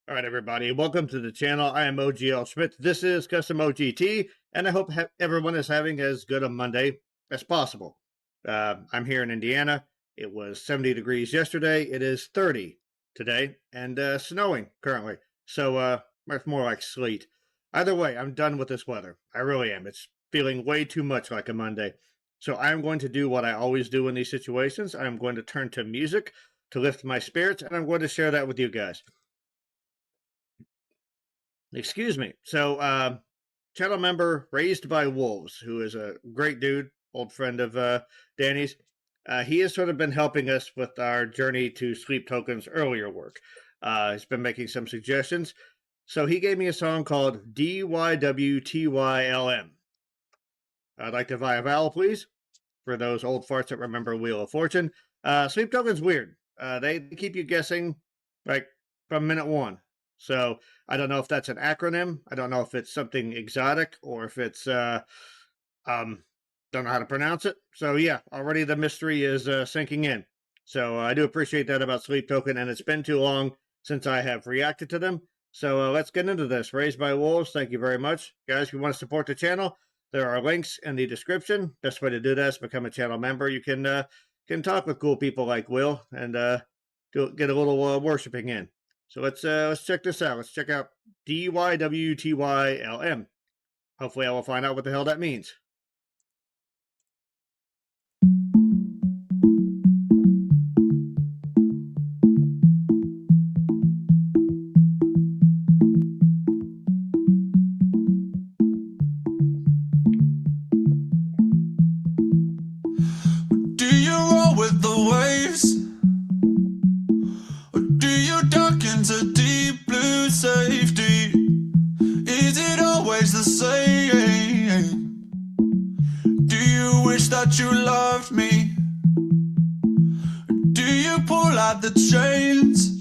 All right, everybody, welcome to the channel. I am OGL Schmitt. This is Custom OGT, and I hope everyone is having as good a Monday as possible. I'm here in Indiana. It was 70 degrees yesterday. It is 30 today, and snowing currently. So it's more like sleet. Either way, I'm done with this weather. I really am. It's feeling way too much like a Monday. So I'm going to do what I always do in these situations. I'm going to turn to music to lift my spirits, and I'm going to share that with you guys. Excuse me. So, channel member Raised by Wolves, who is a great dude, old friend of Danny's, he has sort of been helping us with our journey to Sleep Token's earlier work. He's been making some suggestions. So he gave me a song called DYWTYLM. I'd like to buy a vowel, please, for those old farts that remember Wheel of Fortune. Sleep Token's weird. They keep you guessing, like, from minute one. So I don't know if that's an acronym. I don't know if it's something exotic or if it's, don't know how to pronounce it. So yeah, already the mystery is sinking in. So I do appreciate that about Sleep Token, and it's been too long since I have reacted to them. So let's get into this. Raised by Wolves, thank you very much. Guys, if you want to support the channel, there are links in the description. Best way to do that is become a channel member. You can talk with cool people like Will and get a little worshiping in. So let's check this out. Let's check out DYWTYLM. Hopefully I will find out what the hell that means. Do you roll with the waves? Or do you duck into deep blue safety? Is it always the same? Do you wish that you loved me? Do you pull out the chains?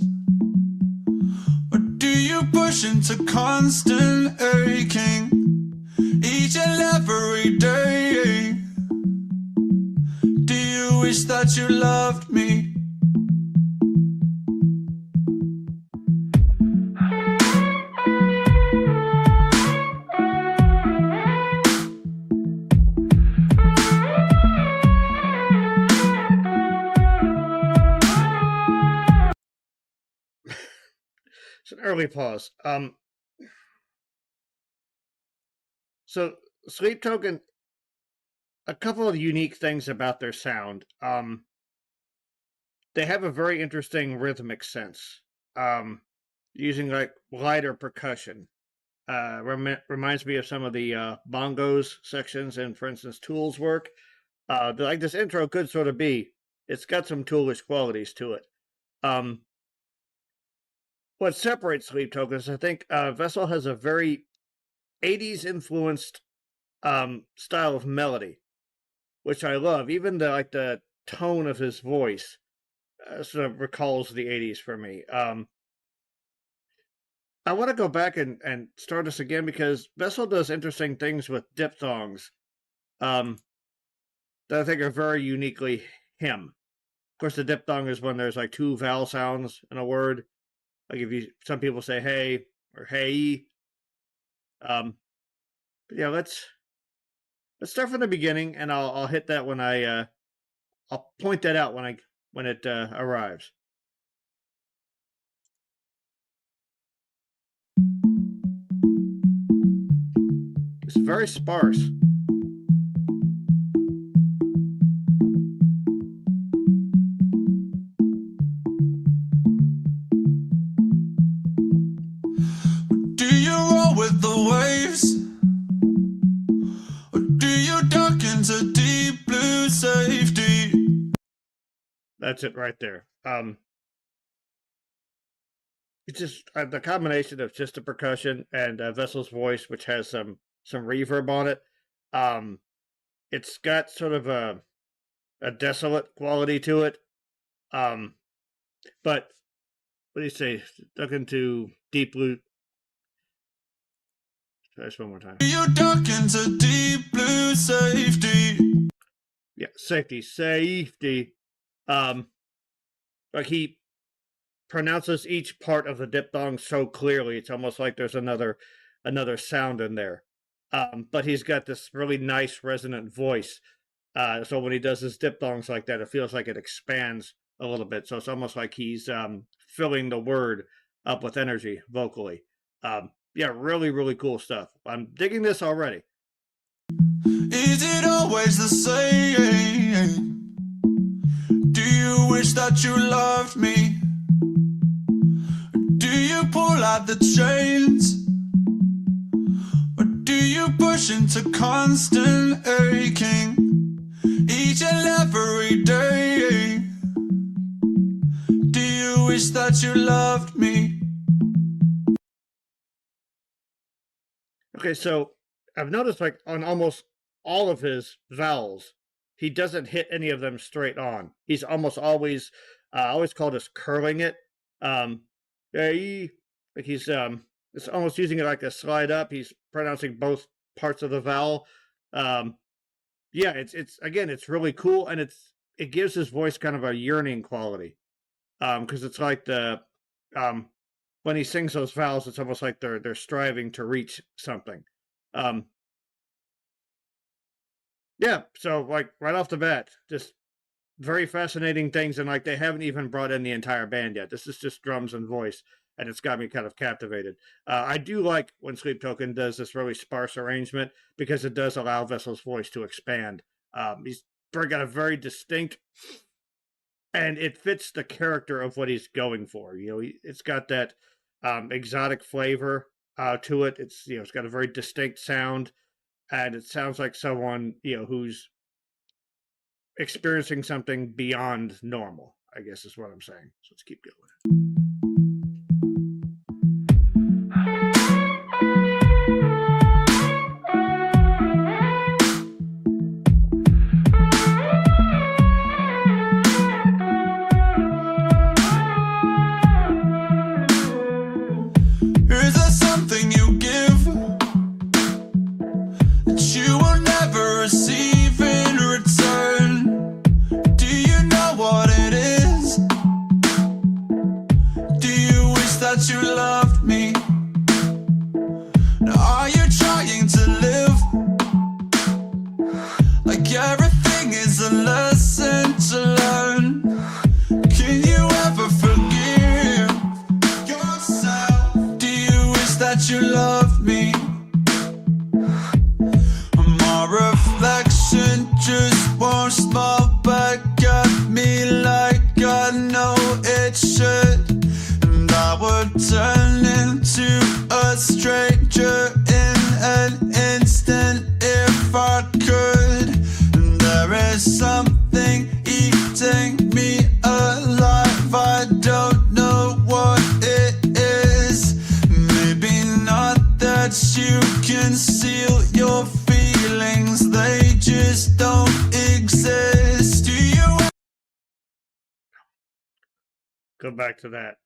Or do you push into constant aching each and every day? Do you wish that you loved me? It's an early pause. So Sleep Token, a couple of unique things about their sound. They have a very interesting rhythmic sense, using like lighter percussion. Reminds me of some of the bongos sections in, for instance, Tool's work. Like this intro could sort of be. It's got some Toolish qualities to it. What separates Sleep Tokens, I think, Vessel has a very 80s influenced style of melody, which I love. Even the tone of his voice sort of recalls the 80s for me. I want to go back and start this again because Vessel does interesting things with diphthongs that I think are very uniquely him. Of course, the diphthong is when there's like two vowel sounds in a word. Like some people say hey or hey. But yeah, let's start from the beginning, and I'll hit that when I'll point that out when it arrives. It's very sparse. Do you roll with the waves? Or do you duck into deep blue safety? That's it right there. It's just the combination of just the percussion and Vessel's voice, which has some reverb on it. It's got sort of a desolate quality to it. But what do you say? Duck into deep blue. Try this one more time. Do you duck into deep blue safety? Yeah, safety. Like pronounces each part of the diphthong so clearly. It's almost like there's another sound in there. But he's got this really nice resonant voice. So when he does his diphthongs like that, it feels like it expands a little bit. So it's almost like he's filling the word up with energy vocally. Yeah, really, really cool stuff. I'm digging this already. Is it always the same? Do you wish that you loved me? Do you pull out the chains? Or do you push into constant aching each and every day? Do you wish that you loved me? Okay, so I've noticed like on almost all of his vowels, he doesn't hit any of them straight on. He's almost always called us curling it. Like he's it's almost using it like a slide up. He's pronouncing both parts of the vowel. Yeah, it's again, it's really cool, and it gives his voice kind of a yearning quality. Because it's like the when he sings those vowels, it's almost like they're striving to reach something. Yeah, so like right off the bat, just very fascinating things, and like they haven't even brought in the entire band yet. This is just drums and voice, and it's got me kind of captivated. I do like when Sleep Token does this really sparse arrangement because it does allow Vessel's voice to expand. He's got a very distinct, and it fits the character of what he's going for. You know, it's got that exotic flavor to it. It's got a very distinct sound, and it sounds like someone who's experiencing something beyond normal, I guess is what I'm saying. So let's keep going. Is there something you give that you will never receive in return? Do you know what it is? Do you wish that you loved me? Now are you trying to live like everything is a lesson to learn? Can you ever forgive yourself? Do you wish that you loved me? My reflection just won't smile back at me like I know it should, and I would turn into a stranger in an instant if I could. And there is something eating me alive, I don't know what it is. Maybe not that you conceal your feelings, they just don't exist. Do you Go back to that.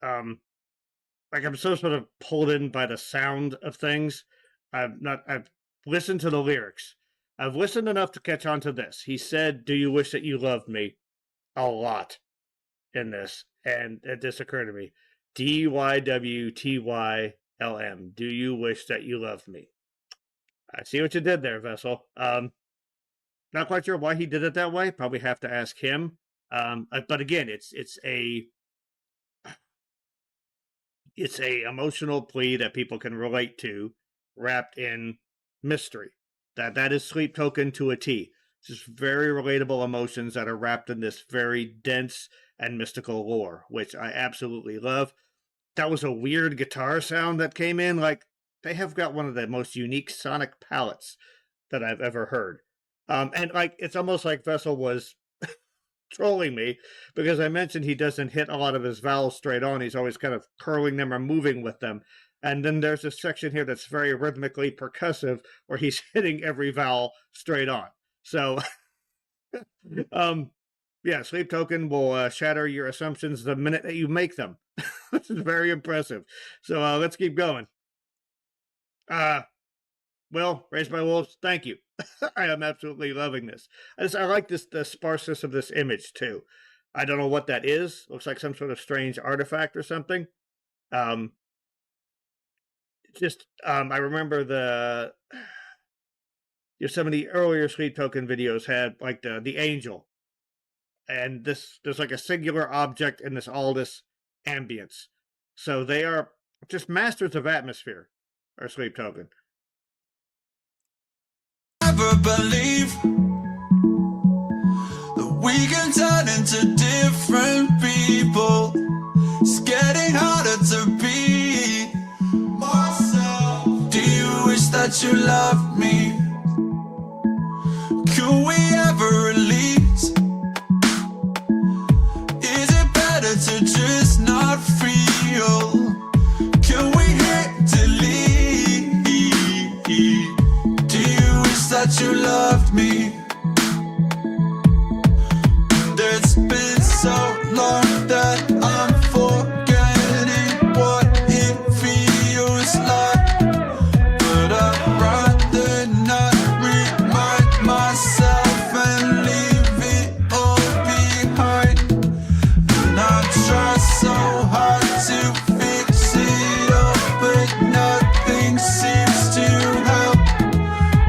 Like I'm so sort of pulled in by the sound of things. I've listened to the lyrics. I've listened enough to catch on to this. He said, "Do you wish that you loved me?" a lot in this, and this occurred to me. DYWTYLM. Do you wish that you loved me? I see what you did there, Vessel. Not quite sure why he did it that way. Probably have to ask him. But again, it's a emotional plea that people can relate to, wrapped in mystery. That is Sleep Token to a T. Just very relatable emotions that are wrapped in this very dense and mystical lore, which I absolutely love. That was a weird guitar sound that came in. Like, they have got one of the most unique sonic palettes that I've ever heard. And like, it's almost like Vessel was trolling me because I mentioned he doesn't hit a lot of his vowels straight on. He's always kind of curling them or moving with them. And then there's this section here that's very rhythmically percussive where he's hitting every vowel straight on. So, yeah, Sleep Token will shatter your assumptions the minute that you make them. This is very impressive. So let's keep going. Well, Raised by Wolves, thank you. I am absolutely loving this. I like the sparseness of this image too. I don't know what that is. Looks like some sort of strange artifact or something. I remember some of the earlier Sleep Token videos had like the angel, and there's like a singular object in this ambience. So they are just masters of atmosphere, our Sleep Token. Never believe that we can turn into different people. It's getting harder to be myself. Do you wish that you loved me? Could we ever release? Is it better to just not feel? Can we hit delete? Do you wish that you loved me? And it's been so long that I'm forgetting what it feels like. But I'd rather not remind myself and leave it all behind. And I try so hard to fix it all, but nothing seems to help.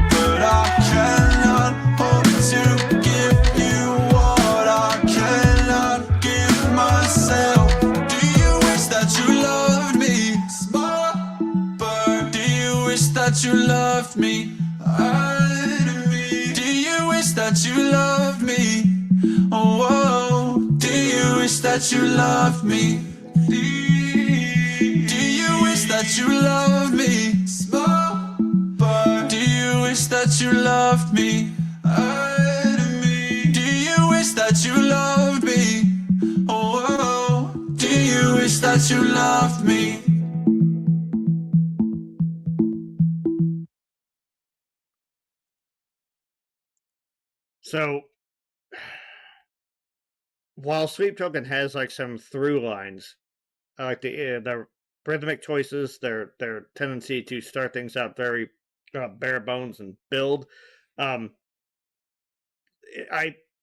But I cannot hope to give you what I cannot give myself. Do you wish that you loved me? Small bird. Do you wish that you loved me? Do you wish that you loved me? Oh, whoa. Do you wish that you loved me? Do you wish that you loved me? Small bird. Do you wish that you loved me? Do you wish that you loved me? Oh, whoa. Do you wish that you loved me? So while Sleep Token has like some through lines, like the rhythmic choices, their tendency to start things out very bare bones and build, um,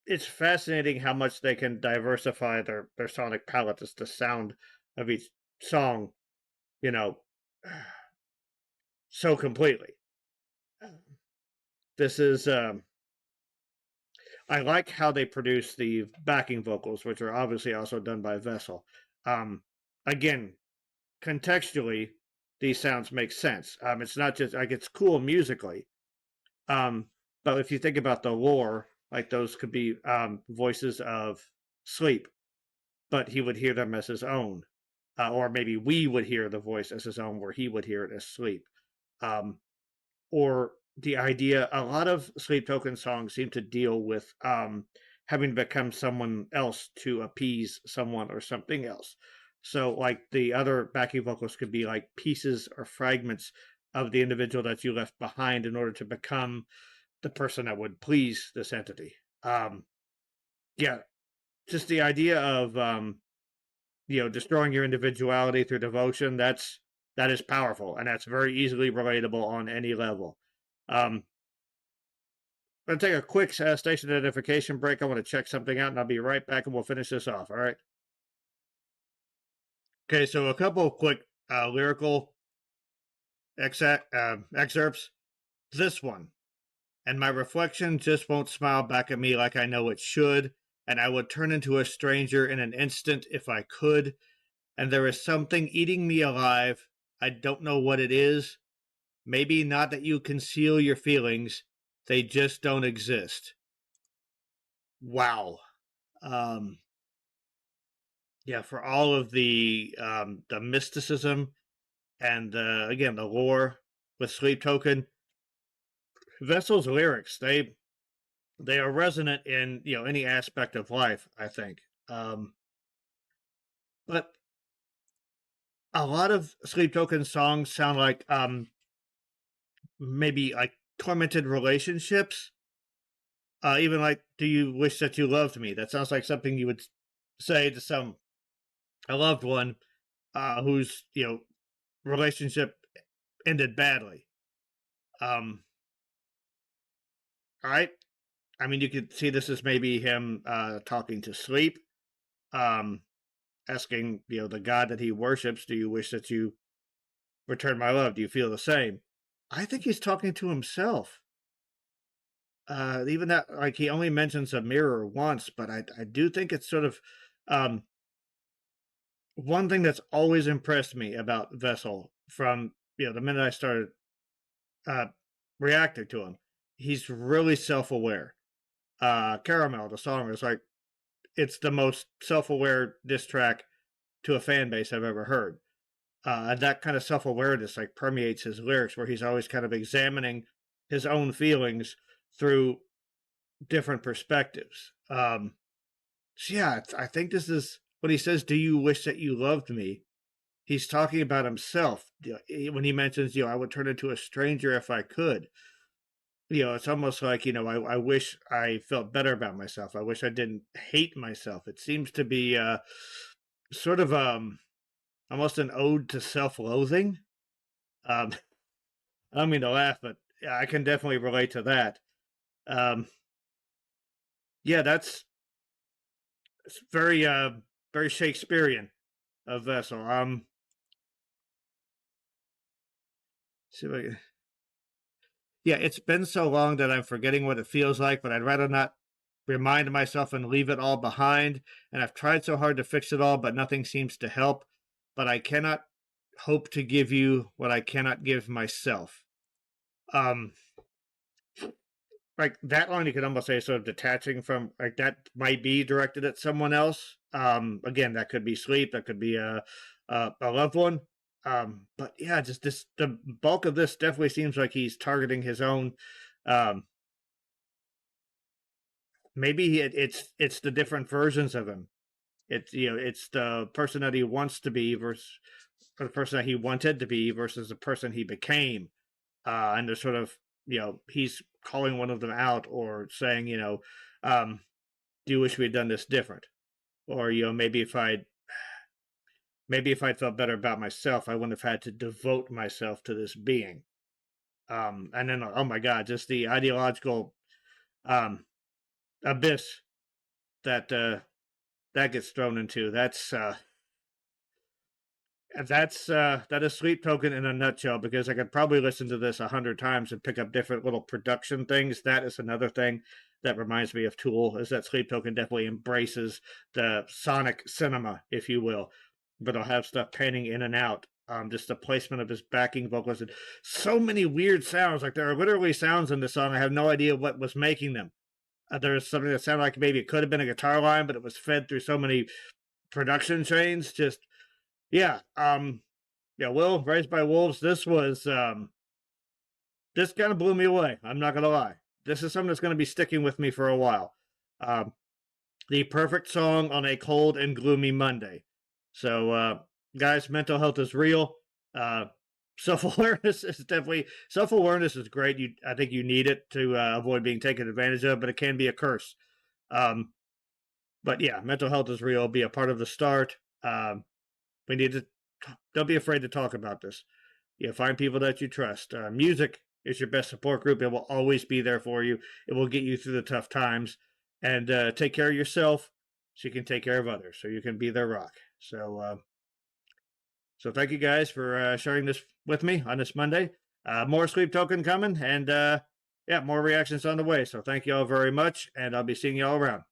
it's fascinating how much they can diversify their sonic palette as the sound of each song, you know, so completely. This is I like how they produce the backing vocals, which are obviously also done by Vessel. Again, contextually, these sounds make sense. It's not just like it's cool musically, but if you think about the lore, like those could be voices of Sleep, but he would hear them as his own, or maybe we would hear the voice as his own, where he would hear it as Sleep. Or the idea, a lot of Sleep Token songs seem to deal with having become someone else to appease someone or something else. So, like the other backing vocals could be like pieces or fragments of the individual that you left behind in order to become the person that would please this entity. Yeah, just the idea of destroying your individuality through devotion. That is powerful, and that's very easily relatable on any level. I'm going to take a quick station identification break. I want to check something out, and I'll be right back, and we'll finish this off. All right. Okay, so a couple of quick lyrical excerpts. This one. And my reflection just won't smile back at me like I know it should, and I would turn into a stranger in an instant if I could. And there is something eating me alive. I don't know what it is. Maybe not that you conceal your feelings. They just don't exist. Wow. Yeah, for all of the mysticism and again the lore with Sleep Token, Vessel's lyrics, they are resonant in any aspect of life, I think. But a lot of Sleep Token songs sound like maybe like tormented relationships. Even like, do you wish that you loved me? That sounds like something you would say to a loved one whose relationship ended badly. All right. I mean, you could see this as maybe him talking to Sleep. asking, the God that he worships, do you wish that you return my love? Do you feel the same? I think he's talking to himself. Even that, like, he only mentions a mirror once, but I do think it's sort of, one thing that's always impressed me about Vessel from, the minute I started, reacting to him. He's really self-aware. Caramel, the song, is like, it's the most self-aware diss track to a fan base I've ever heard. And that kind of self-awareness like permeates his lyrics, where he's always kind of examining his own feelings through different perspectives. So yeah, I think this is when he says, "Do you wish that you loved me?" He's talking about himself. When he mentions, I would turn into a stranger if I could. It's almost like, I wish I felt better about myself. I wish I didn't hate myself. It seems to be sort of almost an ode to self-loathing. I don't mean to laugh, but I can definitely relate to that. Yeah, it's very very Shakespearean of Vessel. See if I can... Yeah, it's been so long that I'm forgetting what it feels like, but I'd rather not remind myself and leave it all behind. And I've tried so hard to fix it all, but nothing seems to help. But I cannot hope to give you what I cannot give myself. Like that line, you could almost say sort of detaching from, like, that might be directed at someone else. Again, that could be Sleep, that could be a loved one. But yeah, just the bulk of this definitely seems like he's targeting his own. Maybe it's the different versions of him. It's the person that he wants to be versus the person that he wanted to be versus the person he became. And they're sort of, he's calling one of them out or saying, do you wish we had done this different? Or, maybe if I'd felt better about myself, I wouldn't have had to devote myself to this being. And then, oh my God, just the ideological abyss that gets thrown into. That is Sleep Token in a nutshell, because I could probably listen to this 100 times and pick up different little production things. That is another thing that reminds me of Tool, is that Sleep Token definitely embraces the sonic cinema, if you will, but I'll have stuff panning in and out. Just the placement of his backing vocals and so many weird sounds. Like, there are literally sounds in the song I have no idea what was making them. There's something that sounded like maybe it could have been a guitar line, but it was fed through so many production chains. Just, yeah. Will, Raised by Wolves, this was, this kind of blew me away. I'm not going to lie. This is something that's going to be sticking with me for a while. The perfect song on a cold and gloomy Monday. So, guys, mental health is real. Self-awareness is great. I think you need it to avoid being taken advantage of, but it can be a curse. But yeah, mental health is real. Be a part of the start. We need to, don't be afraid to talk about this. Find people that you trust. Music is your best support group. It will always be there for you. It will get you through the tough times. And take care of yourself so you can take care of others, so you can be their rock. So thank you guys for sharing this with me on this Monday. More Sleep Token coming, and yeah, more reactions on the way. So thank you all very much, and I'll be seeing you all around.